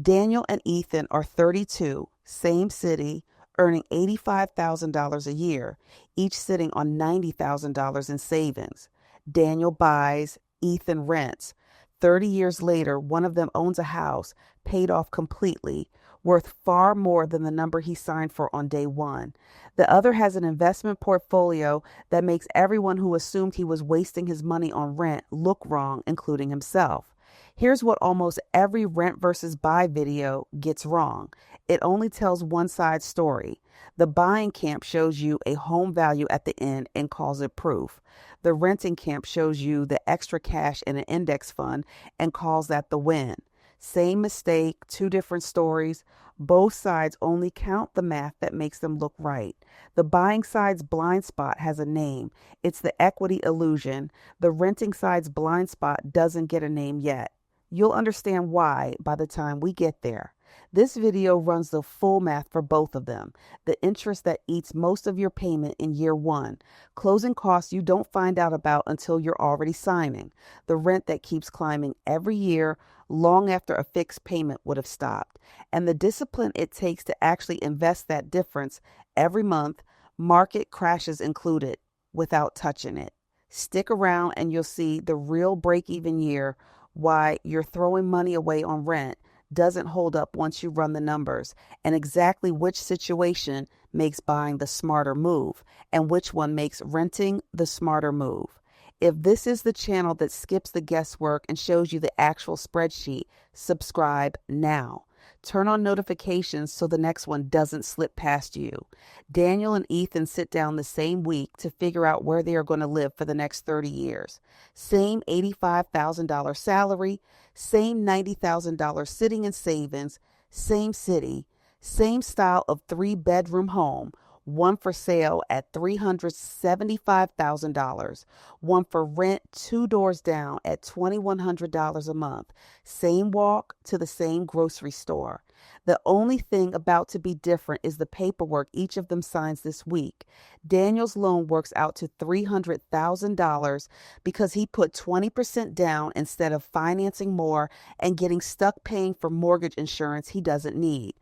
Daniel and Ethan are 32, same city, earning $85,000 a year, each sitting on $90,000 in savings. Daniel buys, Ethan rents. 30 years later, one of them owns a house, paid off completely, worth far more than the number he signed for on day one. The other has an investment portfolio that makes everyone who assumed he was wasting his money on rent look wrong, including himself. Here's what almost every rent versus buy video gets wrong. It only tells one side story. The buying camp shows you a home value at the end and calls it proof. The renting camp shows you the extra cash in an index fund and calls that the win. Same mistake, two different stories. Both sides only count the math that makes them look right. The buying side's blind spot has a name. It's the equity illusion. The renting side's blind spot doesn't get a name yet. You'll understand why by the time we get there. This video runs the full math for both of them. The interest that eats most of your payment in year one. Closing costs you don't find out about until you're already signing. The rent that keeps climbing every year long after a fixed payment would have stopped. And the discipline it takes to actually invest that difference every month, market crashes included, without touching it. Stick around and you'll see the real break-even year, why you're throwing money away on rent doesn't hold up once you run the numbers, and exactly which situation makes buying the smarter move and which one makes renting the smarter move. If this is the channel that skips the guesswork and shows you the actual spreadsheet, subscribe now. Turn on notifications so the next one doesn't slip past you. Daniel and Ethan sit down the same week to figure out where they are going to live for the next 30 years. Same $85,000 salary, same $90,000 sitting in savings, same city, same style of 3-bedroom home. One for sale at $375,000. One for rent 2 doors down at $2,100 a month. Same walk to the same grocery store. The only thing about to be different is the paperwork each of them signs this week. Daniel's loan works out to $300,000 because he put 20% down instead of financing more and getting stuck paying for mortgage insurance he doesn't need.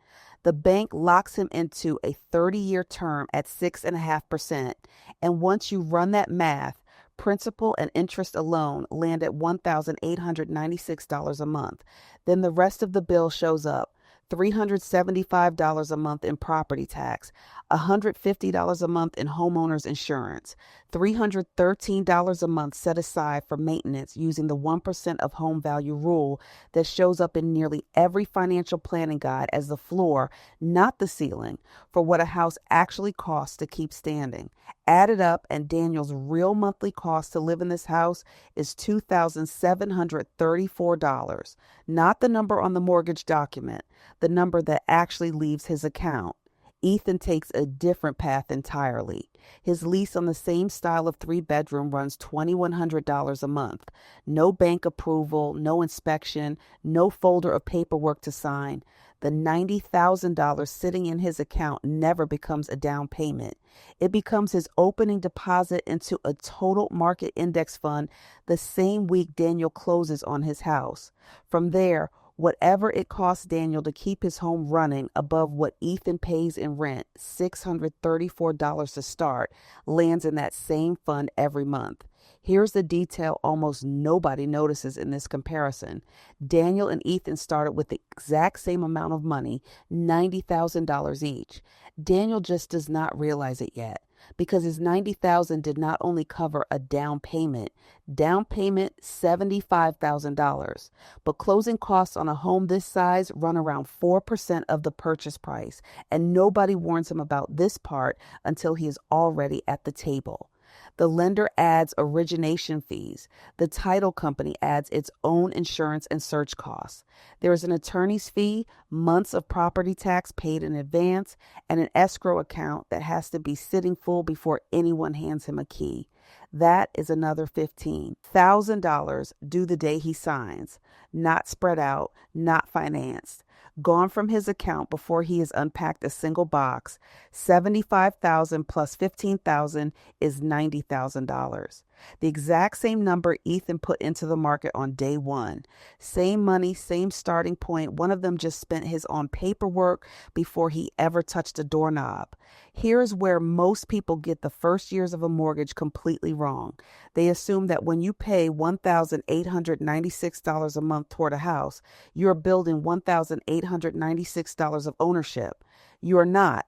The bank locks him into a 30-year term at 6.5%. And once you run that math, principal and interest alone land at $1,896 a month. Then the rest of the bill shows up. $375 a month in property tax, $150 a month in homeowner's insurance, $313 a month set aside for maintenance using the 1% of home value rule that shows up in nearly every financial planning guide as the floor, not the ceiling, for what a house actually costs to keep standing. Add it up, and Daniel's real monthly cost to live in this house is $2,734, not the number on the mortgage document, the number that actually leaves his account. Ethan takes a different path entirely. His lease on the same style of 3-bedroom runs $2,100 a month. No bank approval, no inspection, no folder of paperwork to sign. The $90,000 sitting in his account never becomes a down payment. It becomes his opening deposit into a total market index fund the same week Daniel closes on his house. From there, whatever it costs Daniel to keep his home running above what Ethan pays in rent, $634 to start, lands in that same fund every month. Here's the detail almost nobody notices in this comparison. Daniel and Ethan started with the exact same amount of money, $90,000 each. Daniel just does not realize it yet, because his $90,000 did not only cover a down payment $75,000, but closing costs on a home this size run around 4% of the purchase price, and nobody warns him about this part until he is already at the table. The lender adds origination fees. The title company adds its own insurance and search costs. There is an attorney's fee, months of property tax paid in advance, and an escrow account that has to be sitting full before anyone hands him a key. That is another $15,000 due the day he signs, not spread out, not financed. Gone from his account before he has unpacked a single box. $75,000 plus $15,000 is $90,000. The exact same number Ethan put into the market on day one. Same money, same starting point. One of them just spent his on paperwork before he ever touched a doorknob. Here's where most people get the first years of a mortgage completely wrong. They assume that when you pay $1,896 a month toward a house, you're building $1,896 of ownership. You're not.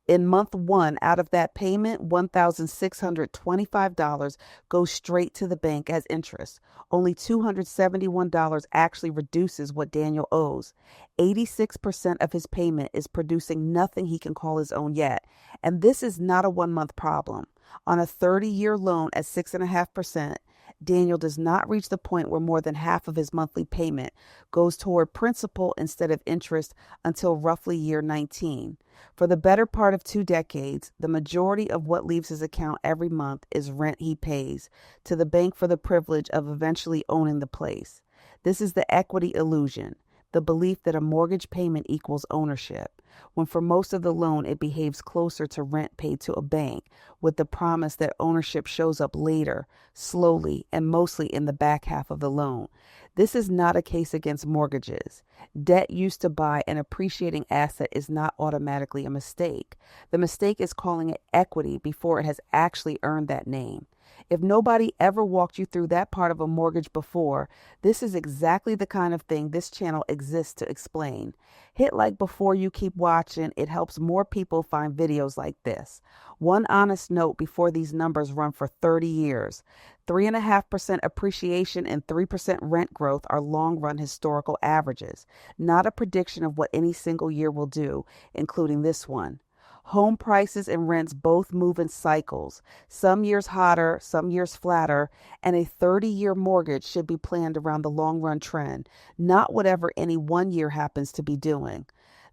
In month one, out of that payment, $1,625 goes straight to the bank as interest. Only $271 actually reduces what Daniel owes. 86% of his payment is producing nothing he can call his own yet. And this is not a 1 month problem. On a 30-year loan at 6.5%, Daniel does not reach the point where more than half of his monthly payment goes toward principal instead of interest until roughly year 19. For the better part of 2 decades, the majority of what leaves his account every month is rent he pays to the bank for the privilege of eventually owning the place. This is the equity illusion, the belief that a mortgage payment equals ownership, when for most of the loan it behaves closer to rent paid to a bank, with the promise that ownership shows up later, slowly, and mostly in the back half of the loan. This is not a case against mortgages. Debt used to buy an appreciating asset is not automatically a mistake. The mistake is calling it equity before it has actually earned that name. If nobody ever walked you through that part of a mortgage before, this is exactly the kind of thing this channel exists to explain. Hit like before you keep watching. It helps more people find videos like this. One honest note before these numbers run for 30 years. 3.5% appreciation and 3% rent growth are long-run historical averages, not a prediction of what any single year will do, including this one. Home prices and rents both move in cycles, some years hotter, some years flatter, and a 30-year mortgage should be planned around the long-run trend, not whatever any one year happens to be doing.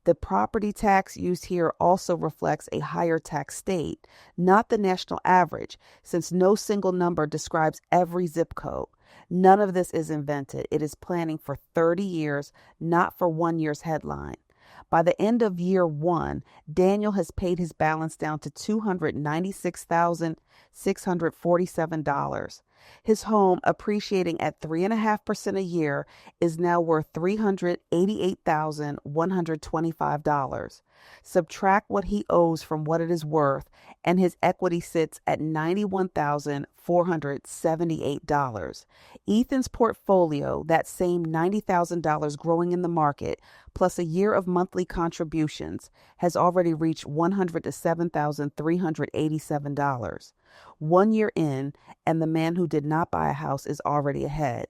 The property tax used here also reflects a higher tax state, not the national average, since no single number describes every zip code. None of this is invented. It is planning for 30 years, not for 1 year's headline. By the end of year one, Daniel has paid his balance down to $296,647. His home, appreciating at 3.5% a year, is now worth $388,125. Subtract what he owes from what it is worth, and his equity sits at $91,478. Ethan's portfolio, that same $90,000 growing in the market, plus a year of monthly contributions, has already reached $107,387. 1 year in, and the man who did not buy a house is already ahead.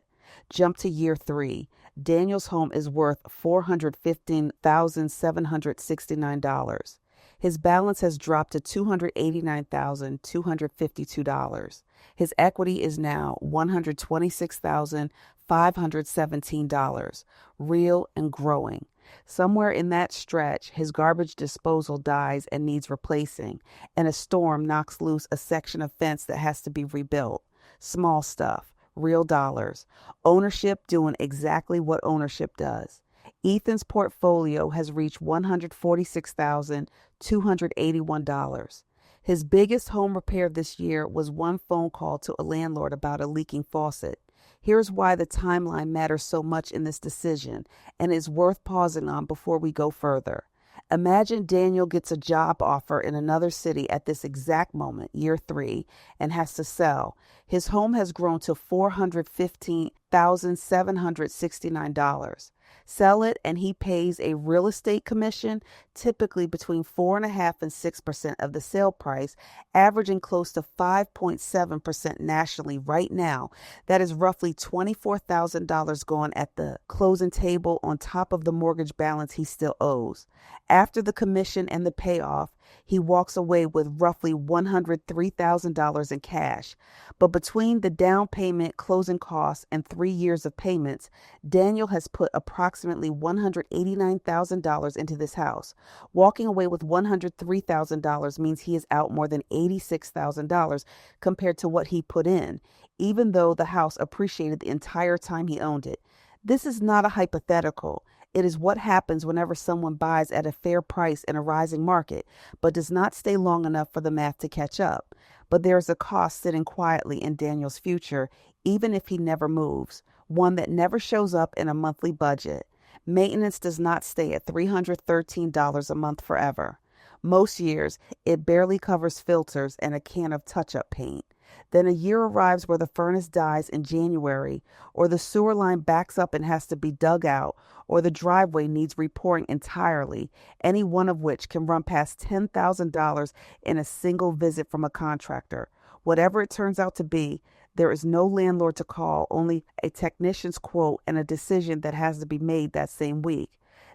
Jump to year 3. Daniel's home is worth $415,769. His balance has dropped to $289,252. His equity is now $126,517, real and growing. Somewhere in that stretch, his garbage disposal dies and needs replacing, and a storm knocks loose a section of fence that has to be rebuilt. Small stuff, real dollars. Ownership doing exactly what ownership does. Ethan's portfolio has reached $146,281. His biggest home repair this year was one phone call to a landlord about a leaking faucet. Here's why the timeline matters so much in this decision and is worth pausing on before we go further. Imagine Daniel gets a job offer in another city at this exact moment, year 3, and has to sell. His home has grown to $415,769. Sell it, and he pays a real estate commission, typically between 4.5% and 6% of the sale price, averaging close to 5.7% nationally right now. That is roughly $24,000 gone at the closing table on top of the mortgage balance he still owes. After the commission and the payoff, he walks away with roughly $103,000 in cash. But between the down payment, closing costs, and 3 years of payments, Daniel has put approximately $189,000 into this house. Walking away with $103,000 means he is out more than $86,000 compared to what he put in, even though the house appreciated the entire time he owned it. This is not a hypothetical. It is what happens whenever someone buys at a fair price in a rising market, but does not stay long enough for the math to catch up. But there is a cost sitting quietly in Daniel's future, even if he never moves, one that never shows up in a monthly budget. Maintenance does not stay at $313 a month forever. Most years, it barely covers filters and a can of touch-up paint. Then a year arrives where the furnace dies in January, or the sewer line backs up and has to be dug out, or the driveway needs repouring entirely, any one of which can run past $10,000 in a single visit from a contractor. Whatever it turns out to be, there is no landlord to call, only a technician's quote and a decision that has to be made that same week.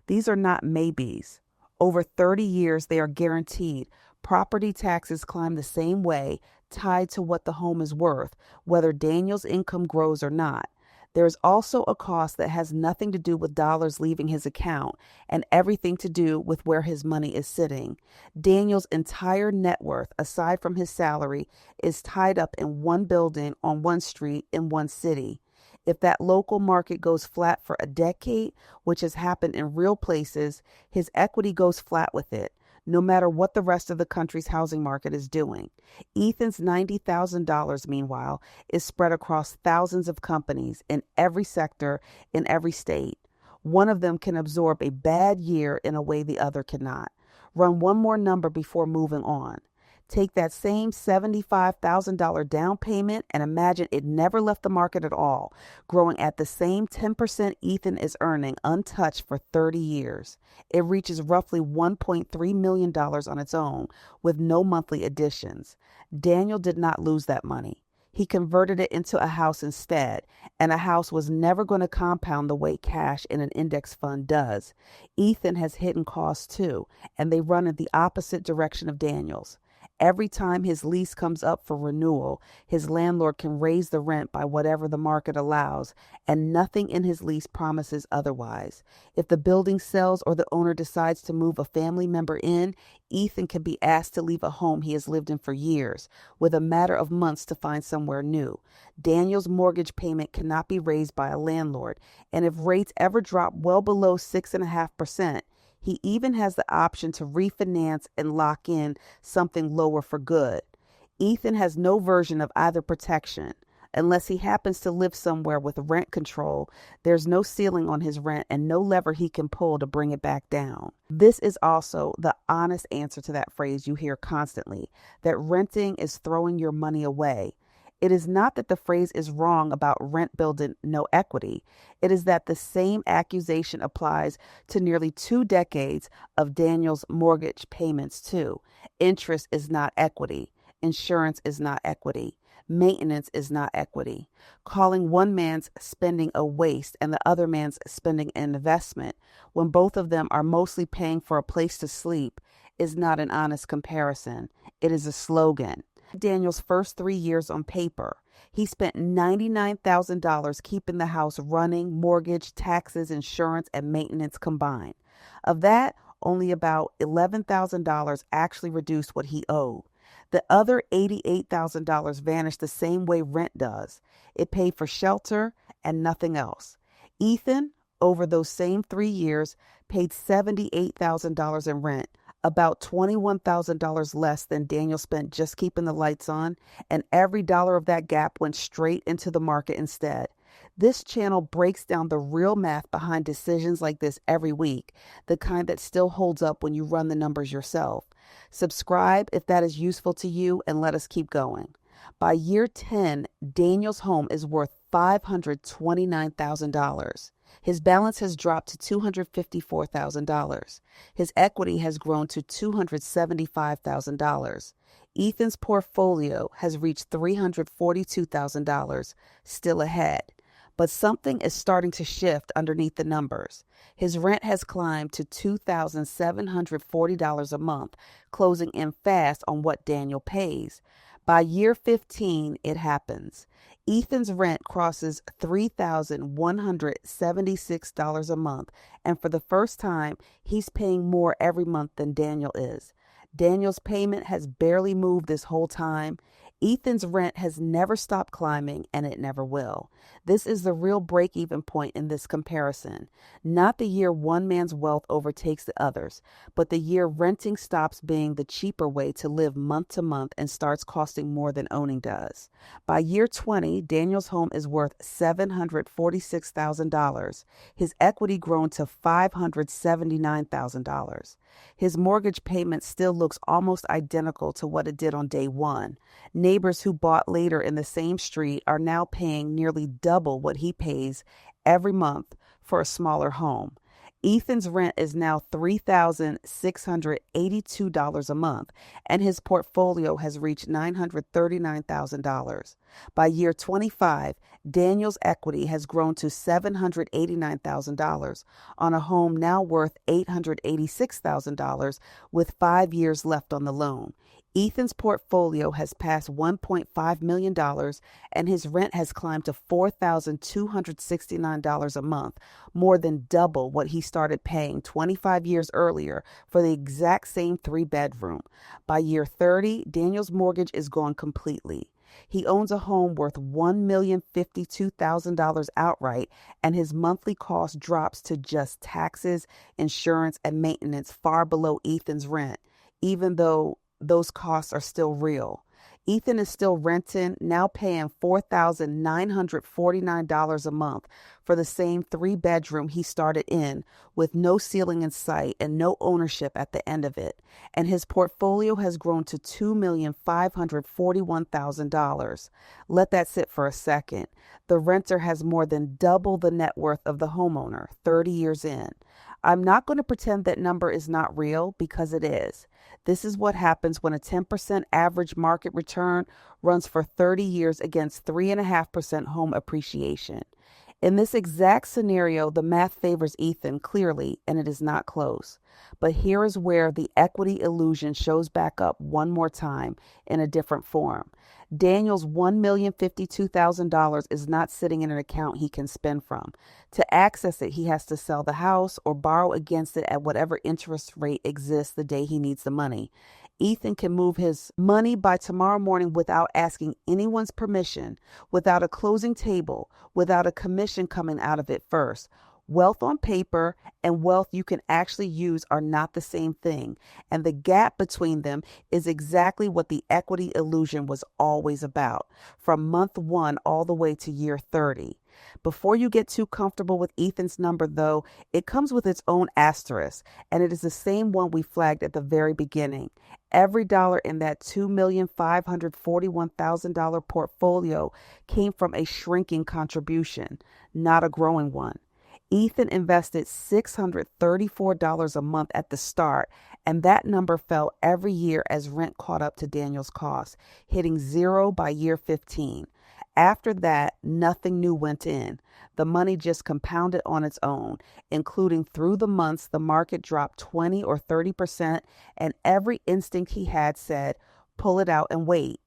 These are not maybes. Over 30 years, they are guaranteed. Property taxes climb the same way, tied to what the home is worth, whether Daniel's income grows or not. There is also a cost that has nothing to do with dollars leaving his account and everything to do with where his money is sitting. Daniel's entire net worth, aside from his salary, is tied up in one building on one street in one city. If that local market goes flat for a decade, which has happened in real places, his equity goes flat with it, no matter what the rest of the country's housing market is doing. Ethan's $90,000, meanwhile, is spread across thousands of companies in every sector, in every state. One of them can absorb a bad year in a way the other cannot. Run one more number before moving on. Take that same $75,000 down payment and imagine it never left the market at all, growing at the same 10% Ethan is earning untouched for 30 years. It reaches roughly $1.3 million on its own with no monthly additions. Daniel did not lose that money. He converted it into a house instead, and a house was never going to compound the way cash in an index fund does. Ethan has hidden costs too, and they run in the opposite direction of Daniel's. Every time his lease comes up for renewal, his landlord can raise the rent by whatever the market allows, and nothing in his lease promises otherwise. If the building sells or the owner decides to move a family member in, Ethan can be asked to leave a home he has lived in for years, with a matter of months to find somewhere new. Daniel's mortgage payment cannot be raised by a landlord, and if rates ever drop well below 6.5%, he even has the option to refinance and lock in something lower for good. Ethan has no version of either protection. Unless he happens to live somewhere with rent control, there's no ceiling on his rent and no lever he can pull to bring it back down. This is also the honest answer to that phrase you hear constantly, that renting is throwing your money away. It is not that the phrase is wrong about rent building no equity. It is that the same accusation applies to nearly 2 decades of Daniel's mortgage payments too. Interest is not equity. Insurance is not equity. Maintenance is not equity. Calling one man's spending a waste and the other man's spending an investment, when both of them are mostly paying for a place to sleep, is not an honest comparison. It is a slogan. Daniel's first 3 years on paper, he spent $99,000 keeping the house running, mortgage, taxes, insurance, and maintenance combined. Of that, only about $11,000 actually reduced what he owed. The other $88,000 vanished the same way rent does. It paid for shelter and nothing else. Ethan, over those same 3 years, paid $78,000 in rent, about $21,000 less than Daniel spent just keeping the lights on, and every dollar of that gap went straight into the market instead. This channel breaks down the real math behind decisions like this every week, the kind that still holds up when you run the numbers yourself. Subscribe if that is useful to you, and let us keep going. By year 10, Daniel's home is worth $529,000. His balance has dropped to $254,000. His equity has grown to $275,000. Ethan's portfolio has reached $342,000, still ahead. But something is starting to shift underneath the numbers. His rent has climbed to $2,740 a month, closing in fast on what Daniel pays. By year 15, it happens. Ethan's rent crosses $3,176 a month, and for the first time, he's paying more every month than Daniel is. Daniel's payment has barely moved this whole time. Ethan's rent has never stopped climbing, and it never will. This is the real break-even point in this comparison. Not the year one man's wealth overtakes the others, but the year renting stops being the cheaper way to live month to month and starts costing more than owning does. By year 20, Daniel's home is worth $746,000. His equity grown to $579,000. His mortgage payment still looks almost identical to what it did on day one. Neighbors who bought later in the same street are now paying nearly double what he pays every month for a smaller home. Ethan's rent is now $3,682 a month, and his portfolio has reached $939,000. By year 25, Daniel's equity has grown to $789,000 on a home now worth $886,000 with 5 years left on the loan. Ethan's portfolio has passed $1.5 million, and his rent has climbed to $4,269 a month, more than double what he started paying 25 years earlier for the exact same 3-bedroom. By year 30, Daniel's mortgage is gone completely. He owns a home worth $1,052,000 outright, and his monthly cost drops to just taxes, insurance, and maintenance far below Ethan's rent, even though those costs are still real. Ethan is still renting, now paying $4,949 a month for the same 3-bedroom he started in, with no ceiling in sight and no ownership at the end of it. And his portfolio has grown to $2,541,000. Let that sit for a second. The renter has more than double the net worth of the homeowner 30 years in. I'm not going to pretend that number is not real, because it is. This is what happens when a 10% average market return runs for 30 years against 3.5% home appreciation. In this exact scenario, the math favors Ethan clearly, and it is not close. But here is where the equity illusion shows back up one more time in a different form. Daniel's $1,052,000 is not sitting in an account he can spend from. To access it, he has to sell the house or borrow against it at whatever interest rate exists the day he needs the money. Ethan can move his money by tomorrow morning without asking anyone's permission, without a closing table, without a commission coming out of it first. Wealth on paper and wealth you can actually use are not the same thing, and the gap between them is exactly what the equity illusion was always about, from month 1 all the way to year 30. Before you get too comfortable with Ethan's number, though, it comes with its own asterisk, and it is the same one we flagged at the very beginning. Every dollar in that $2,541,000 portfolio came from a shrinking contribution, not a growing one. Ethan invested $634 a month at the start, and that number fell every year as rent caught up to Daniel's costs, hitting zero by year 15. After that, nothing new went in. The money just compounded on its own, including through the months the market dropped 20 or 30%, and every instinct he had said, pull it out and wait.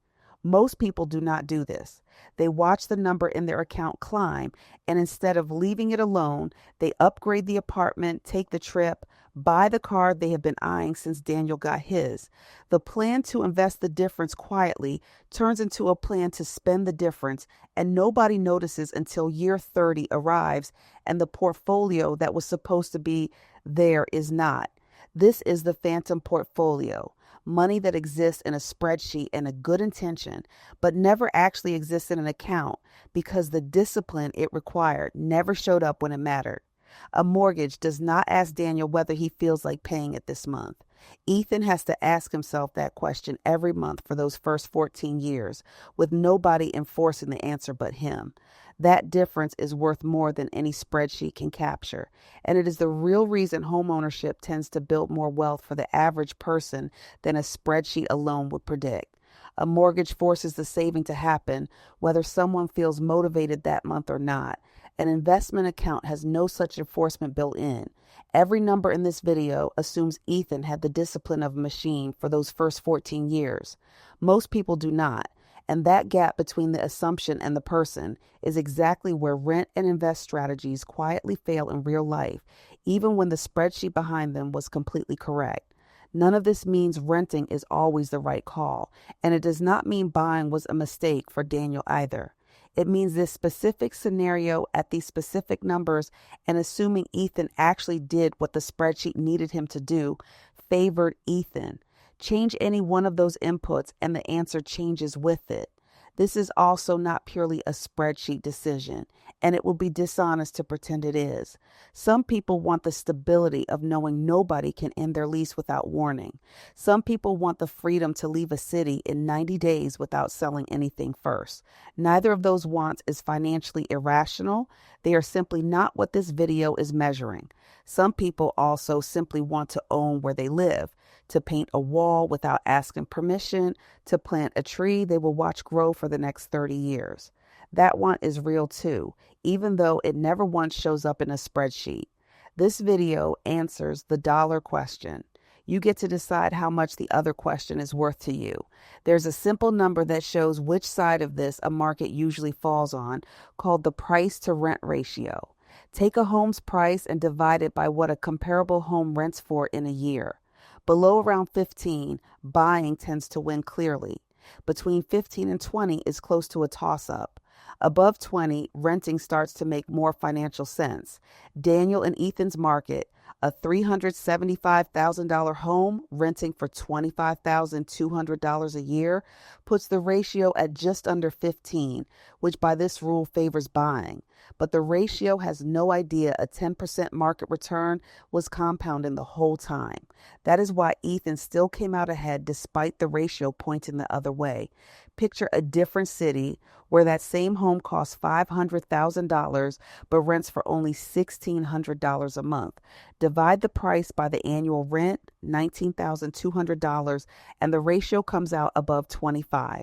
Most people do not do this. They watch the number in their account climb, and instead of leaving it alone, they upgrade the apartment, take the trip, buy the car they have been eyeing since Daniel got his. The plan to invest the difference quietly turns into a plan to spend the difference, and nobody notices until year 30 arrives and the portfolio that was supposed to be there is not. This is the phantom portfolio. Money that exists in a spreadsheet and a good intention, but never actually exists in an account because the discipline it required never showed up when it mattered. A mortgage does not ask Daniel whether he feels like paying it this month. Ethan has to ask himself that question every month for those first 14 years, with nobody enforcing the answer but him. That difference is worth more than any spreadsheet can capture, and it is the real reason homeownership tends to build more wealth for the average person than a spreadsheet alone would predict. A mortgage forces the saving to happen, whether someone feels motivated that month or not. An investment account has no such enforcement built in. Every number in this video assumes Ethan had the discipline of a machine for those first 14 years. Most people do not. And that gap between the assumption and the person is exactly where rent and invest strategies quietly fail in real life, even when the spreadsheet behind them was completely correct. None of this means renting is always the right call, and it does not mean buying was a mistake for Daniel either. It means this specific scenario at these specific numbers and assuming Ethan actually did what the spreadsheet needed him to do favored Ethan. Change any one of those inputs and the answer changes with it. This is also not purely a spreadsheet decision, and it would be dishonest to pretend it is. Some people want the stability of knowing nobody can end their lease without warning. Some people want the freedom to leave a city in 90 days without selling anything first. Neither of those wants is financially irrational. They are simply not what this video is measuring. Some people also simply want to own where they live, to paint a wall without asking permission, to plant a tree they will watch grow for the next 30 years. That want is real too, even though it never once shows up in a spreadsheet. This video answers the dollar question. You get to decide how much the other question is worth to you. There's a simple number that shows which side of this a market usually falls on, called the price to rent ratio. Take a home's price and divide it by what a comparable home rents for in a year. Below around 15, buying tends to win clearly. Between 15 and 20 is close to a toss-up. Above 20, renting starts to make more financial sense. Daniel and Ethan's market, a $375,000 home renting for $25,200 a year, puts the ratio at just under 15, which by this rule favors buying. But the ratio has no idea a 10% market return was compounding the whole time. That is why Ethan still came out ahead despite the ratio pointing the other way. Picture a different city where that same home costs $500,000 but rents for only $1,600 a month. Divide the price by the annual rent, $19,200, and the ratio comes out above 25.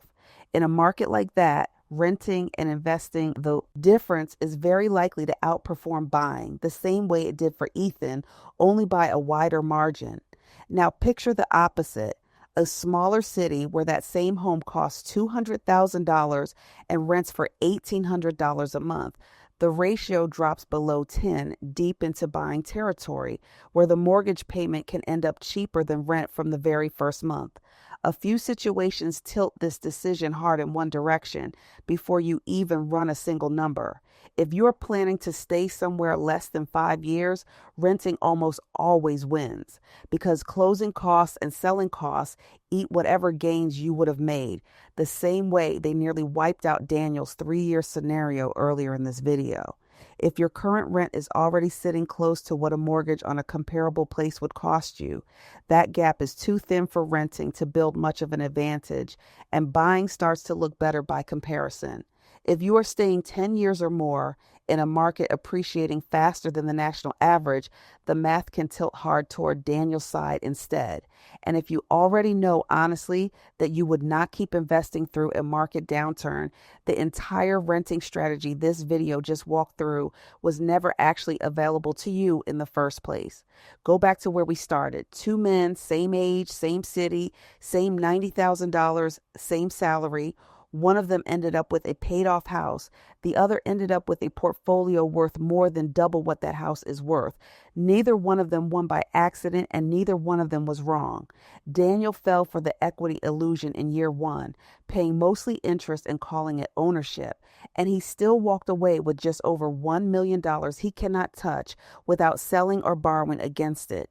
In a market like that, renting and investing, the difference is very likely to outperform buying, the same way it did for Ethan, only by a wider margin. Now picture the opposite. A smaller city where that same home costs $200,000 and rents for $1,800 a month. The ratio drops below 10, deep into buying territory, where the mortgage payment can end up cheaper than rent from the very first month. A few situations tilt this decision hard in one direction before you even run a single number. If you're planning to stay somewhere less than 5 years, renting almost always wins because closing costs and selling costs eat whatever gains you would have made, the same way they nearly wiped out Daniel's 3-year scenario earlier in this video. If your current rent is already sitting close to what a mortgage on a comparable place would cost you, that gap is too thin for renting to build much of an advantage, and buying starts to look better by comparison. If you are staying 10 years or more in a market appreciating faster than the national average, the math can tilt hard toward Daniel's side instead. And if you already know honestly that you would not keep investing through a market downturn, the entire renting strategy this video just walked through was never actually available to you in the first place. Go back to where we started. 2 men, same age, same city, same $90,000, same salary. One of them ended up with a paid-off house. The other ended up with a portfolio worth more than double what that house is worth. Neither one of them won by accident, and neither one of them was wrong. Daniel fell for the equity illusion in year 1, paying mostly interest and calling it ownership, and he still walked away with just over $1 million he cannot touch without selling or borrowing against it.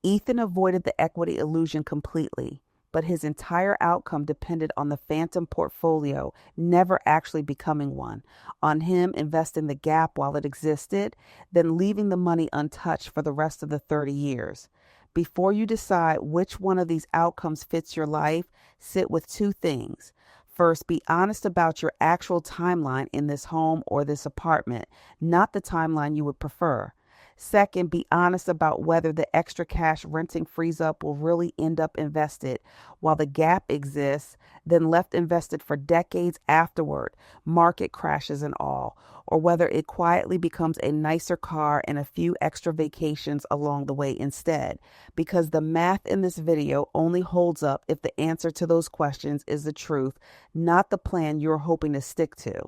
Ethan avoided the equity illusion completely, but his entire outcome depended on the phantom portfolio never actually becoming one, on him investing the gap while it existed, then leaving the money untouched for the rest of the 30 years. Before you decide which one of these outcomes fits your life, sit with 2 things. First, be honest about your actual timeline in this home or this apartment, not the timeline you would prefer. Second, be honest about whether the extra cash renting frees up will really end up invested while the gap exists, then left invested for decades afterward, market crashes and all, or whether it quietly becomes a nicer car and a few extra vacations along the way instead, because the math in this video only holds up if the answer to those questions is the truth, not the plan you're hoping to stick to.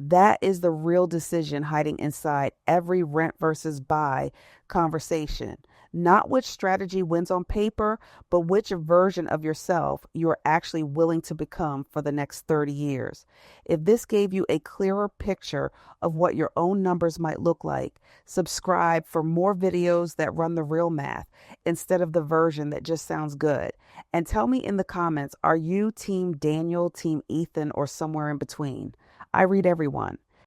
That is the real decision hiding inside every rent versus buy conversation. Not which strategy wins on paper, but which version of yourself you're actually willing to become for the next 30 years. If this gave you a clearer picture of what your own numbers might look like, subscribe for more videos that run the real math instead of the version that just sounds good. And tell me in the comments, are you Team Daniel, Team Ethan, or somewhere in between? I read everyone.